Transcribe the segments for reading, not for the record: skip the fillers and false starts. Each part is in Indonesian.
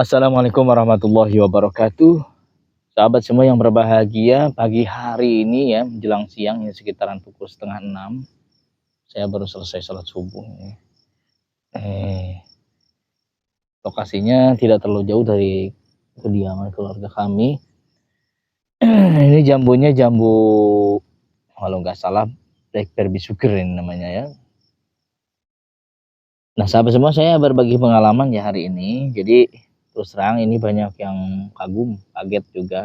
Assalamualaikum warahmatullahi wabarakatuh. Sahabat semua yang berbahagia, pagi hari ini ya menjelang siang ya sekitaran pukul setengah 6. Saya baru selesai sholat subuh ini. Lokasinya tidak terlalu jauh dari kediaman keluarga kami. Ini jambunya jambu, kalau nggak salah blackberry sugar ini namanya ya. Nah sahabat semua, saya berbagi pengalaman ya hari ini. Jadi terus terang ini banyak yang kagum, kaget juga.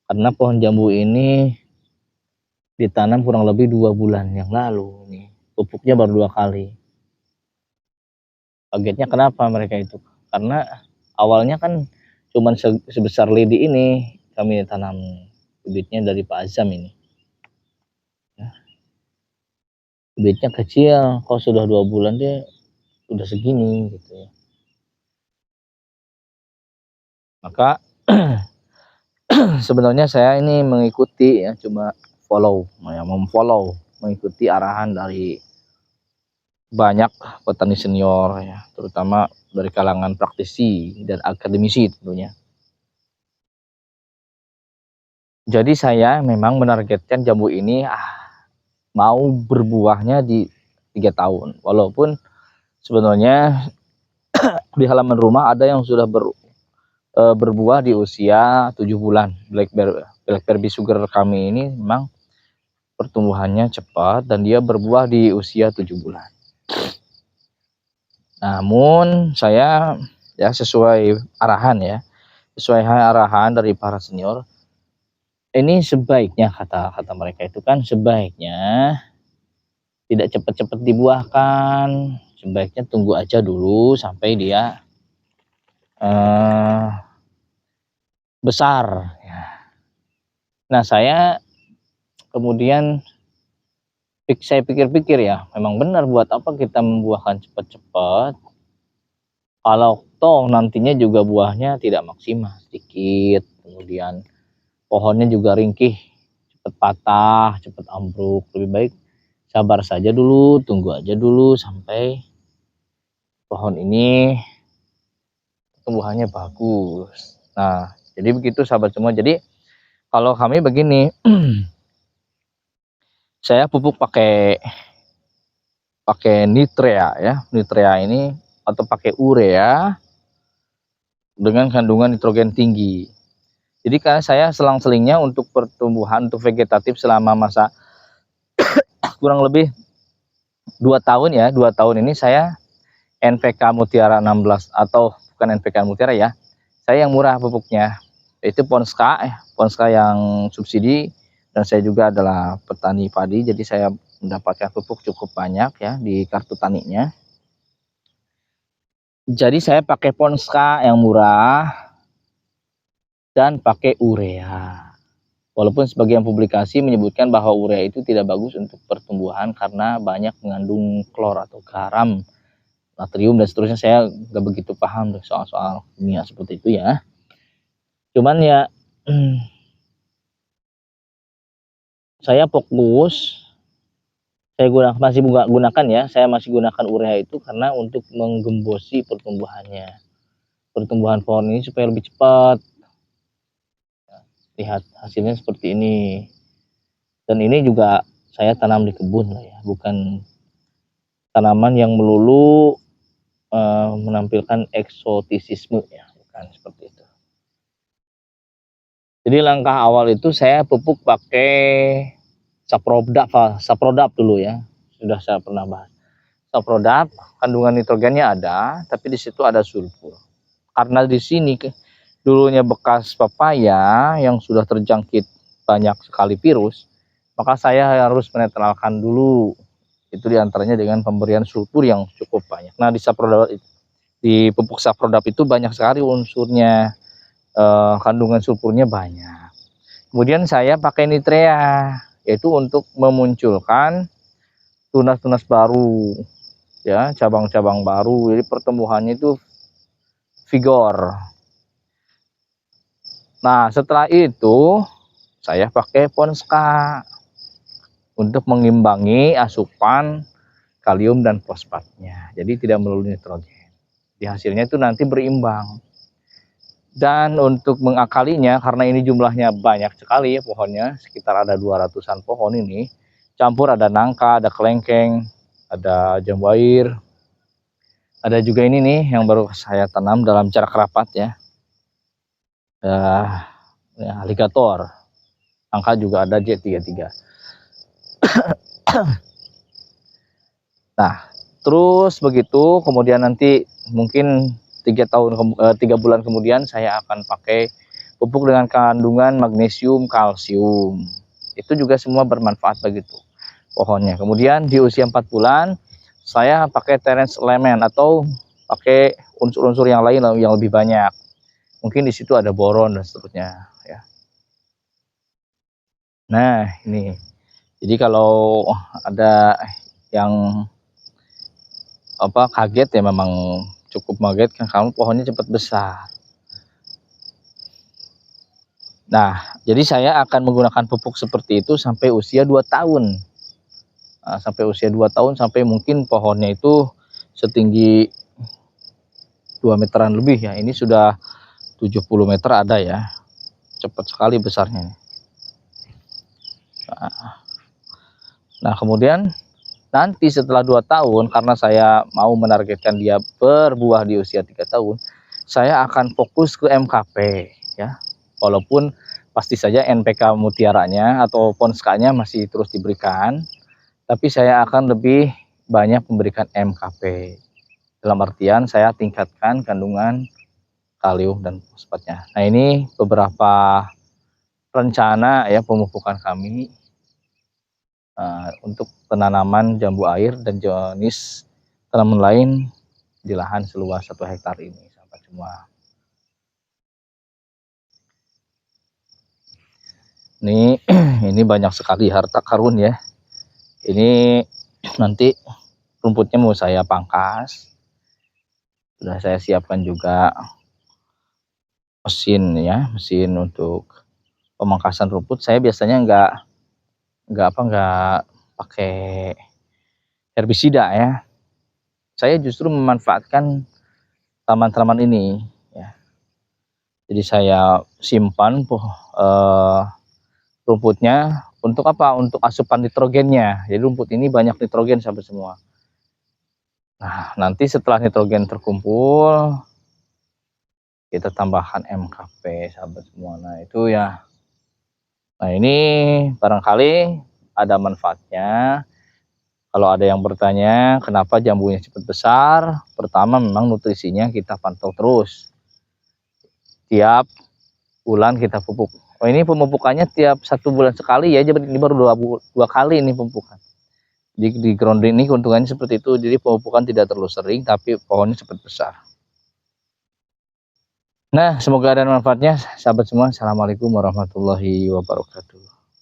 Karena pohon jambu ini ditanam kurang lebih 2 bulan yang lalu nih. Pupuknya baru 2 kali. Kagetnya kenapa mereka itu? Karena awalnya kan cuman sebesar lidi ini kami tanam bibitnya dari Pak Azam ini. Ya, bibitnya kecil, kok sudah 2 bulan dia udah segini gitu ya. Maka sebenarnya saya ini mengikuti ya, cuma memfollow, mengikuti arahan dari banyak petani senior ya, terutama dari kalangan praktisi dan akademisi tentunya. Jadi saya memang menargetkan jambu ini mau berbuahnya di 3 tahun. Walaupun sebenarnya di halaman rumah ada yang sudah berbuah di usia 7 bulan. Blackberry sugar kami ini memang pertumbuhannya cepat dan dia berbuah di usia 7 bulan. Namun saya ya sesuai arahan dari para senior, ini sebaiknya kata mereka itu kan sebaiknya tidak cepat-cepat dibuahkan, sebaiknya tunggu aja dulu sampai dia besar ya. Nah saya kemudian saya pikir-pikir ya, memang benar, buat apa kita membuahkan cepat-cepat kalau toh nantinya juga buahnya tidak maksimal, sedikit, kemudian pohonnya juga ringkih, cepat patah, cepat ambruk. Lebih baik sabar saja dulu, tunggu aja dulu sampai pohon ini tumbuhannya bagus. Nah, jadi begitu sahabat semua. Jadi kalau kami begini, saya pupuk pakai nitrea ya. Nitrea ini atau pakai urea dengan kandungan nitrogen tinggi. Jadi karena saya selang-selingnya untuk pertumbuhan, untuk vegetatif selama masa kurang lebih 2 tahun ya. 2 tahun ini saya NPK Mutiara 16 atau bukan NPK Mutiara ya. Saya yang murah pupuknya, yaitu Ponska yang subsidi, dan saya juga adalah petani padi, jadi saya mendapatkan pupuk cukup banyak ya di kartu taninya. Jadi saya pakai Ponska yang murah dan pakai urea. Walaupun sebagian publikasi menyebutkan bahwa urea itu tidak bagus untuk pertumbuhan karena banyak mengandung klor atau garam, natrium dan seterusnya. Saya nggak begitu paham soal kimia seperti itu ya. Cuman ya saya fokus, saya masih gunakan ya, saya masih gunakan urea itu karena untuk menggembosi pertumbuhan pohon ini supaya lebih cepat. Lihat hasilnya seperti ini. Dan ini juga saya tanam di kebun lah ya, bukan tanaman yang melulu menampilkan eksotisisme ya, bukan seperti itu. Jadi langkah awal itu saya pupuk pakai Saprodap dulu ya, sudah saya pernah bahas. Saprodap kandungan nitrogennya ada, tapi di situ ada sulfur. Karena di sini dulunya bekas pepaya yang sudah terjangkit banyak sekali virus, maka saya harus menetralkan dulu. Itu diantaranya dengan pemberian sulfur yang cukup banyak. Nah di pupuk Saprodap itu banyak sekali unsurnya, kandungan sulfurnya banyak. Kemudian saya pakai nitrea, yaitu untuk memunculkan tunas-tunas baru ya, cabang-cabang baru, jadi pertumbuhannya itu vigor. Nah setelah itu saya pakai Ponska untuk mengimbangi asupan kalium dan fosfatnya, jadi tidak melulu nitrogen. Di hasilnya itu nanti berimbang. Dan untuk mengakalinya, karena ini jumlahnya banyak sekali ya pohonnya, sekitar ada 200-an pohon ini, campur ada nangka, ada kelengkeng, ada jambu air, ada juga ini nih yang baru saya tanam dalam jarak rapat ya, alligator, angka juga ada J33. Nah, terus begitu, kemudian nanti mungkin 3 bulan kemudian saya akan pakai pupuk dengan kandungan magnesium, kalsium. Itu juga semua bermanfaat begitu pohonnya. Kemudian di usia 4 bulan saya pakai terence element atau pakai unsur-unsur yang lain yang lebih banyak. Mungkin di situ ada boron dan seterusnya ya. Nah, ini. Jadi kalau ada yang kaget ya, memang cukup mengagetkan, kamu pohonnya cepat besar. Nah, jadi saya akan menggunakan pupuk seperti itu sampai usia 2 tahun. Nah, sampai usia 2 tahun, sampai mungkin pohonnya itu setinggi 2 meteran lebih ya. Ini sudah 70 meter ada ya. Cepat sekali besarnya. Nah, kemudian nanti setelah 2 tahun, karena saya mau menargetkan dia berbuah di usia 3 tahun, saya akan fokus ke MKP ya. Walaupun pasti saja NPK mutiaranya atau ponska-nya masih terus diberikan, tapi saya akan lebih banyak memberikan MKP. Dalam artian saya tingkatkan kandungan kalium dan fosfatnya. Nah, ini beberapa rencana ya pemupukan kami untuk penanaman jambu air dan jenis tanaman lain di lahan seluas 1 hektar ini, sahabat semua. Ini banyak sekali harta karun ya. Ini nanti rumputnya mau saya pangkas. Sudah saya siapkan juga mesin ya, mesin untuk pemangkasan rumput. Saya biasanya nggak pakai herbisida ya. Saya justru memanfaatkan tanaman-tanaman ini ya. Jadi saya simpan rumputnya untuk apa? Untuk asupan nitrogennya. Jadi rumput ini banyak nitrogen sahabat semua. Nah, nanti setelah nitrogen terkumpul, kita tambahkan MKP sahabat semua. Nah, itu ya. Nah, ini barangkali ada manfaatnya. Kalau ada yang bertanya kenapa jambunya cepat besar, pertama memang nutrisinya kita pantau terus. Tiap bulan kita pupuk. Oh, ini pemupukannya tiap 1 bulan sekali ya, jadi ini baru 2 kali ini pemupukan. Di grounding ini keuntungannya seperti itu, jadi pemupukan tidak terlalu sering, tapi pohonnya cepat besar. Nah, semoga ada manfaatnya sahabat semua. Assalamualaikum warahmatullahi wabarakatuh.